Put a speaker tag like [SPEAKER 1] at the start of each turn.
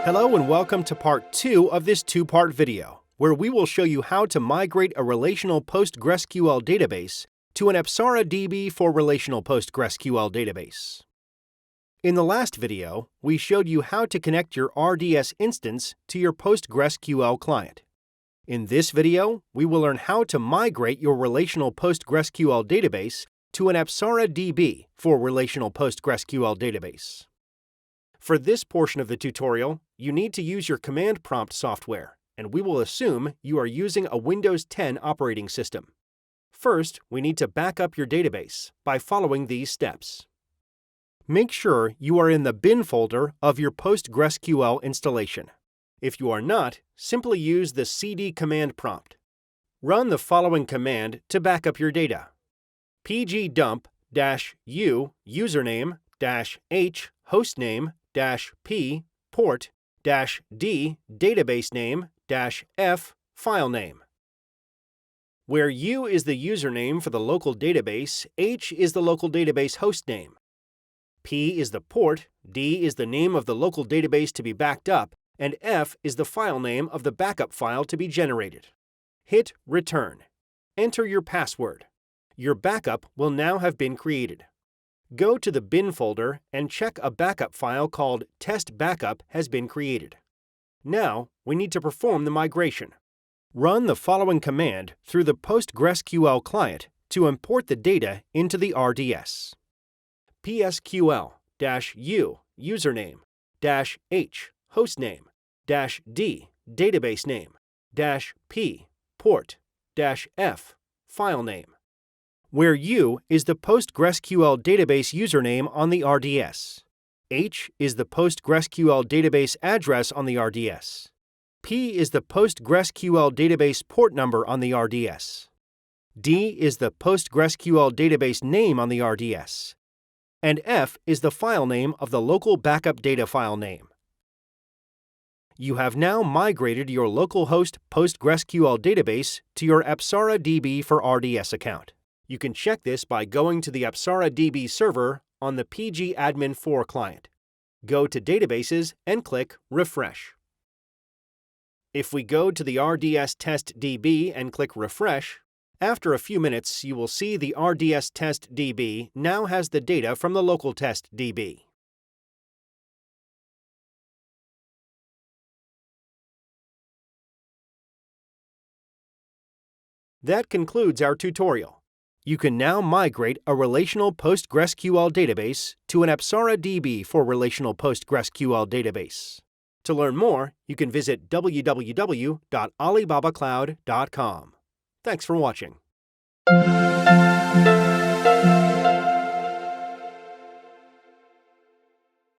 [SPEAKER 1] Hello and welcome to part 2 of this two-part video, where we will show you how to migrate a relational PostgreSQL database to an ApsaraDB for relational PostgreSQL database. In the last video, we showed you how to connect your RDS instance to your PostgreSQL client. In this video, we will learn how to migrate your relational PostgreSQL database to an ApsaraDB for relational PostgreSQL database. For this portion of the tutorial, you need to use your command prompt software, and we will assume you are using a Windows 10 operating system. First, we need to back up your database by following these steps. Make sure you are in the bin folder of your PostgreSQL installation. If you are not, simply use the cd command prompt. Run the following command to back up your data. pgdump-u username-h hostname-p port-d database name-f file name. Where u is the username for the local database, h is the local database hostname. P is the port, D is the name of the local database to be backed up, and F is the file name of the backup file to be generated. Hit Return. Enter your password. Your backup will now have been created. Go to the bin folder and check a backup file called Test Backup has been created. Now, we need to perform the migration. Run the following command through the PostgreSQL client to import the data into the RDS. psql-u username-h hostname-d database name-p port-f file name. Where u is the PostgreSQL database username on the RDS. H is the PostgreSQL database address on the RDS. P is the PostgreSQL database port number on the RDS. D is the PostgreSQL database name on the RDS. And F is the file name of the local backup data file name. You have now migrated your localhost PostgreSQL database to your ApsaraDB for RDS account. You can check this by going to the ApsaraDB server on the pgadmin4 client. Go to Databases and click Refresh. If we go to the RDS test DB and click Refresh, after a few minutes you will see the RDS test DB now has the data from the local test DB. That concludes our tutorial. You can now migrate a relational PostgreSQL database to an ApsaraDB for relational PostgreSQL database. To learn more, you can visit www.alibabacloud.com. Thanks for watching.